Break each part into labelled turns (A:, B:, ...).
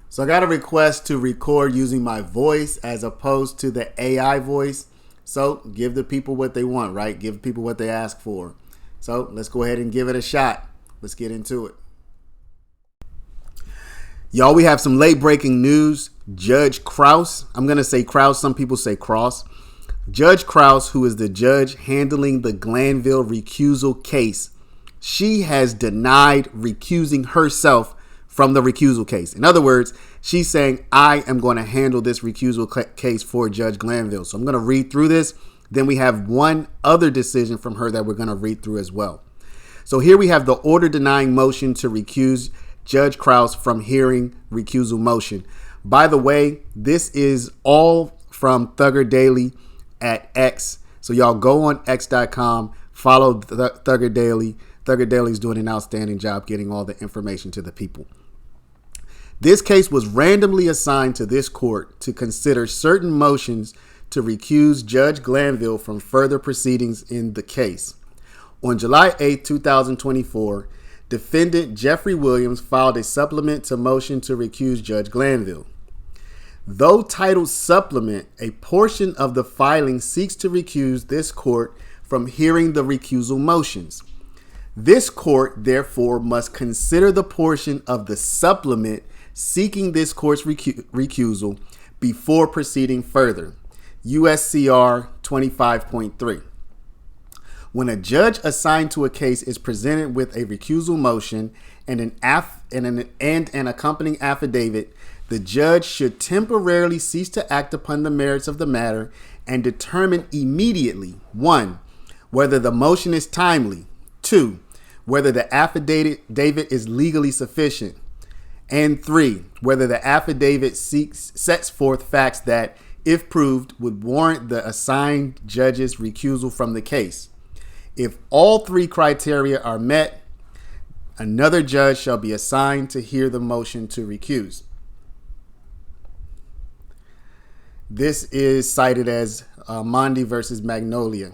A: So I got a request to record using my voice as opposed to the AI voice. So give the people what they want, right? Give people what they ask for. So let's go ahead and give it a shot. Let's get into it. Y'all, we have some late breaking news. Judge Krause, I'm going to say Krause, some people say Cross. Judge Krause, who is the judge handling the Glanville recusal case, she has denied recusing herself from the recusal case. In other words, she's saying, I am going to handle this recusal case for Judge Glanville. So I'm going to read through this. Then we have one other decision from her that we're going to read through as well. So here we have the order denying motion to recuse Judge Krause from hearing recusal motion. By the way, this is all from Thugger Daily at X. So y'all go on x.com, follow Thugger Daily. Thugger Daily is doing an outstanding job getting all the information to the people. This case was randomly assigned to this court to consider certain motions to recuse Judge Glanville from further proceedings in the case. On July 8, 2024, defendant Jeffrey Williams filed a supplement to motion to recuse Judge Glanville. Though titled supplement, a portion of the filing seeks to recuse this court from hearing the recusal motions. This court, therefore, must consider the portion of the supplement seeking this court's recusal before proceeding further. USCR 25.3. When a judge assigned to a case is presented with a recusal motion and an accompanying affidavit, the judge should temporarily cease to act upon the merits of the matter and determine immediately, 1, whether the motion is timely, 2, whether the affidavit is legally sufficient, and 3, whether the affidavit sets forth facts that, if proved, would warrant the assigned judge's recusal from the case. If all 3 criteria are met, another judge shall be assigned to hear the motion to recuse. This is cited as Mondi versus Magnolia.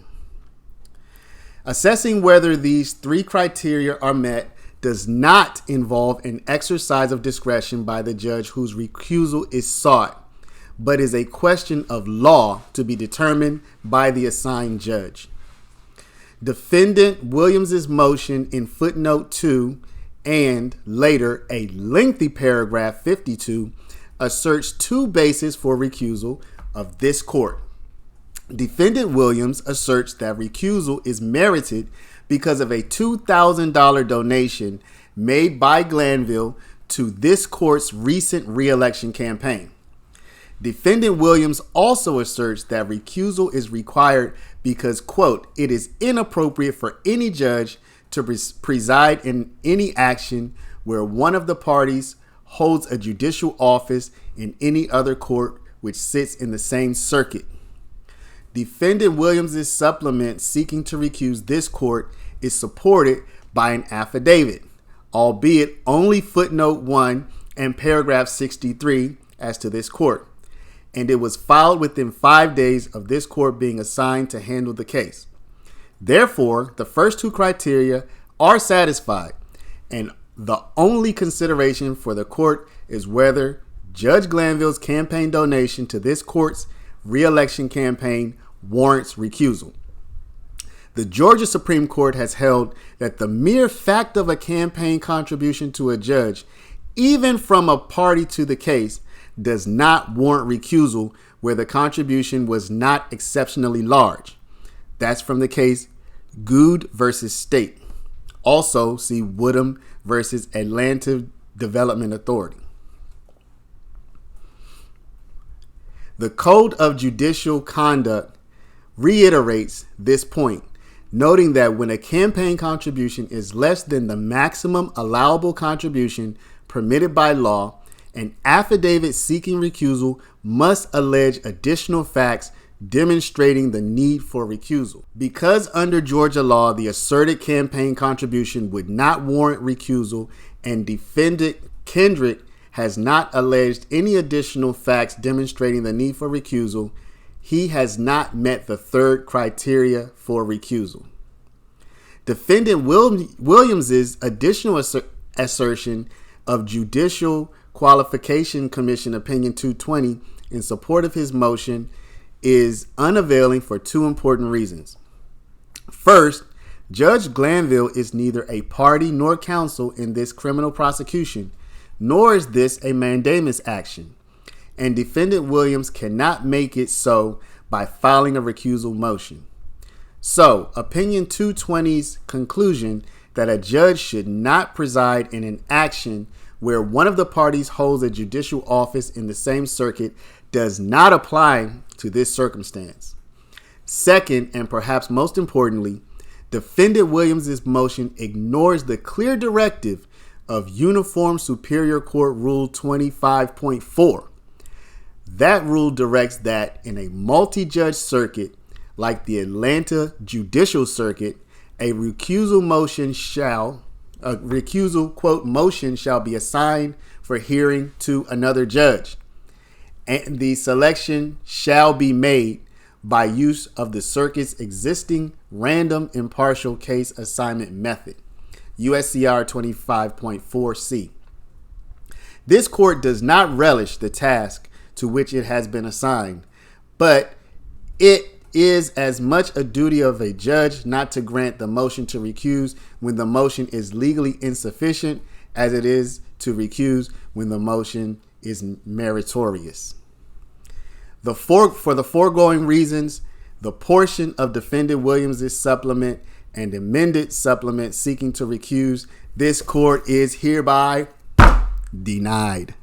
A: Assessing whether these 3 criteria are met does not involve an exercise of discretion by the judge whose recusal is sought, but is a question of law to be determined by the assigned judge. Defendant Williams's motion in footnote 2 and later a lengthy paragraph 52 asserts 2 bases for recusal of this court. Defendant Williams asserts that recusal is merited because of a $2,000 donation made by Glanville to this court's recent re-election campaign. Defendant Williams also asserts that recusal is required because, quote, it is inappropriate for any judge to preside in any action where one of the parties holds a judicial office in any other court which sits in the same circuit. Defendant Williams' supplement seeking to recuse this court is supported by an affidavit, albeit only footnote 1 and paragraph 63 as to this court, and it was filed within 5 days of this court being assigned to handle the case. Therefore, the first 2 criteria are satisfied, and the only consideration for the court is whether Judge Glanville's campaign donation to this court's re-election campaign warrants recusal. The Georgia Supreme Court has held that the mere fact of a campaign contribution to a judge, even from a party to the case, does not warrant recusal where the contribution was not exceptionally large. That's from the case Good versus State. Also, see Woodham versus Atlanta Development Authority. The Code of Judicial Conduct reiterates this point, noting that when a campaign contribution is less than the maximum allowable contribution permitted by law, an affidavit seeking recusal must allege additional facts demonstrating the need for recusal. Because under Georgia law, the asserted campaign contribution would not warrant recusal, and defendant Kendrick has not alleged any additional facts demonstrating the need for recusal, he has not met the 3rd criteria for recusal. Defendant Williams's additional assertion of judicial Disqualification Commission Opinion 220 in support of his motion is unavailing for two important reasons. First, Judge Glanville is neither a party nor counsel in this criminal prosecution, nor is this a mandamus action, and Defendant Williams cannot make it so by filing a recusal motion. So, Opinion 220's conclusion that a judge should not preside in an action where one of the parties holds a judicial office in the same circuit does not apply to this circumstance. Second, and perhaps most importantly, Defendant Williams' motion ignores the clear directive of Uniform Superior Court Rule 25.4. That rule directs that in a multi-judge circuit like the Atlanta Judicial Circuit, a recusal quote motion shall be assigned for hearing to another judge, and the selection shall be made by use of the circuit's existing random impartial case assignment method, USCR 25.4C. This court does not relish the task to which it has been assigned, but it is as much a duty of a judge not to grant the motion to recuse when the motion is legally insufficient as it is to recuse when the motion is meritorious. For the foregoing reasons, the portion of Defendant Williams' supplement and amended supplement seeking to recuse this court is hereby denied.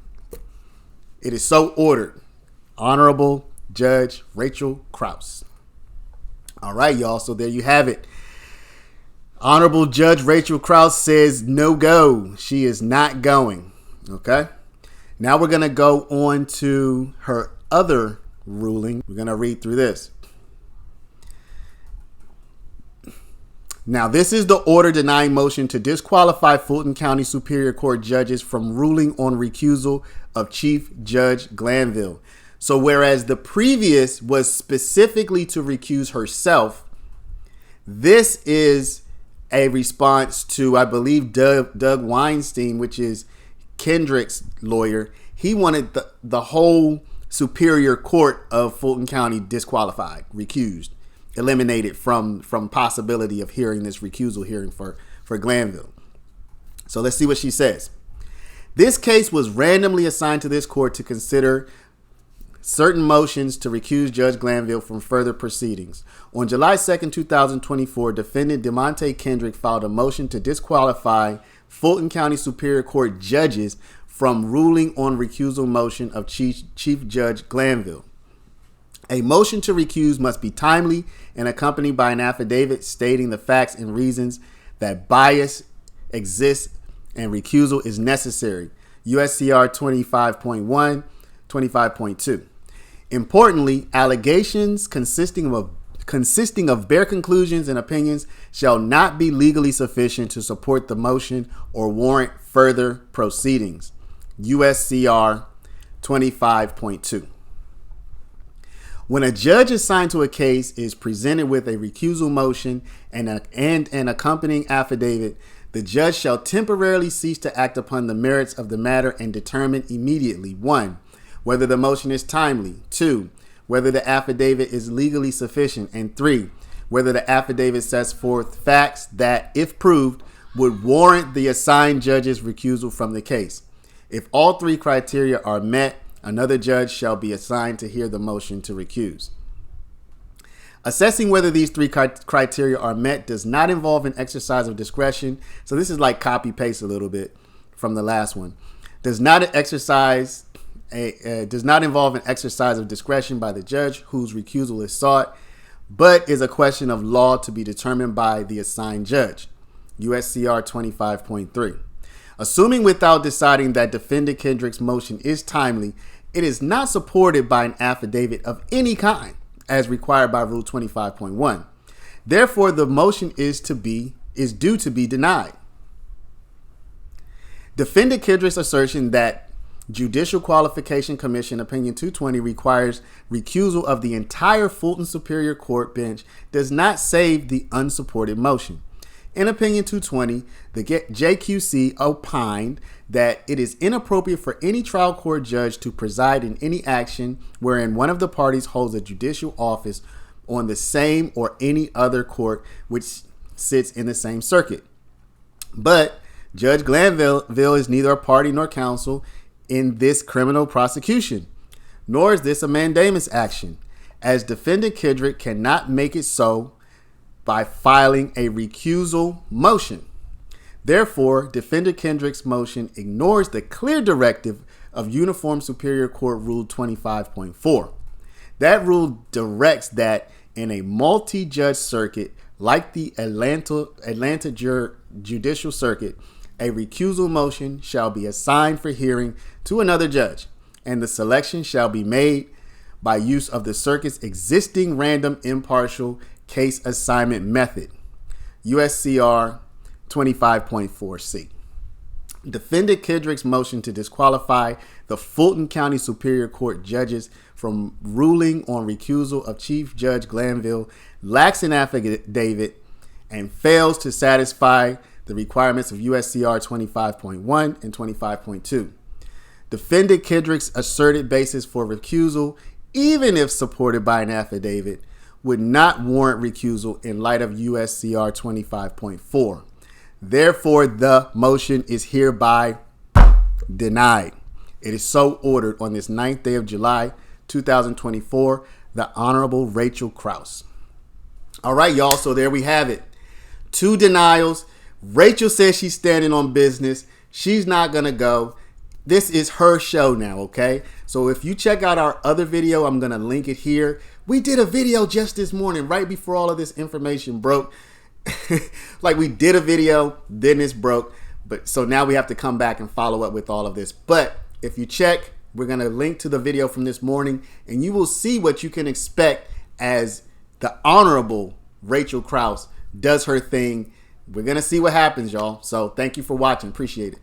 A: It is so ordered. Honorable Judge Rachel Krause. All right, y'all. So there you have it. Honorable Judge Rachel Krause says no go. She is not going. Okay. Now we're going to go on to her other ruling. We're going to read through this. Now, this is the order denying motion to disqualify Fulton County Superior Court judges from ruling on recusal of Chief Judge Glanville. So whereas the previous was specifically to recuse herself, this is a response to, I believe, Doug Weinstein, which is Kendrick's lawyer. He wanted the whole Superior Court of Fulton County disqualified, recused, eliminated from possibility of hearing this recusal hearing for Glanville. So let's see what she says. This case was randomly assigned to this court to consider certain motions to recuse Judge Glanville from further proceedings. On July 2nd, 2024, defendant DeMonte Kendrick filed a motion to disqualify Fulton County Superior Court judges from ruling on recusal motion of Chief Judge Glanville. A motion to recuse must be timely and accompanied by an affidavit stating the facts and reasons that bias exists and recusal is necessary. USCR 25.1, 25.2. Importantly, allegations consisting of bare conclusions and opinions shall not be legally sufficient to support the motion or warrant further proceedings. USCR 25.2. When a judge assigned to a case is presented with a recusal motion and an accompanying affidavit, the judge shall temporarily cease to act upon the merits of the matter and determine immediately: 1. Whether the motion is timely; 2. Whether the affidavit is legally sufficient; and 3. Whether the affidavit sets forth facts that, if proved, would warrant the assigned judge's recusal from the case. If all three criteria are met, another judge shall be assigned to hear the motion to recuse. Assessing whether these three criteria are met does not involve an exercise of discretion. So this is like copy paste a little bit from the last one. Does not involve an exercise of discretion by the judge whose recusal is sought, but is a question of law to be determined by the assigned judge. USCR 25.3. Assuming without deciding that defendant Kendrick's motion is timely, it is not supported by an affidavit of any kind, as required by Rule 25.1. Therefore, the motion is due to be denied. Defendant Kendrick's assertion that Judicial Qualification Commission Opinion 220 requires recusal of the entire Fulton Superior Court bench does not save the unsupported motion. In Opinion 220, the JQC opined that it is inappropriate for any trial court judge to preside in any action wherein one of the parties holds a judicial office on the same or any other court which sits in the same circuit. But Judge Glanville is neither a party nor counsel in this criminal prosecution, nor is this a mandamus action, as defendant Kendrick cannot make it so by filing a recusal motion. Therefore, defendant Kendrick's motion ignores the clear directive of Uniform Superior Court Rule 25.4. That rule directs that in a multi-judge circuit like the Atlanta Judicial Circuit, a recusal motion shall be assigned for hearing to another judge, and the selection shall be made by use of the circuit's existing random impartial case assignment method, USCR 25.4C. Defendant Kendrick's motion to disqualify the Fulton County Superior Court judges from ruling on recusal of Chief Judge Glanville lacks an affidavit and fails to satisfy the requirements of USCR 25.1 and 25.2. Defendant Kendrick's asserted basis for recusal, even if supported by an affidavit, would not warrant recusal in light of USCR 25.4. Therefore, the motion is hereby denied. It is so ordered on this 9th day of July, 2024, the Honorable Rachel Krause. All right, y'all, so there we have it. 2 denials. Rachel says she's standing on business. She's not going to go. This is her show now, okay? So if you check out our other video, I'm going to link it here. We did a video just this morning, right before all of this information broke. Like we did a video, then it's broke. But so now we have to come back and follow up with all of this. But if you check, we're going to link to the video from this morning, and you will see what you can expect as the Honorable Rachel Krause does her thing. We're going to see what happens, y'all. So thank you for watching. Appreciate it.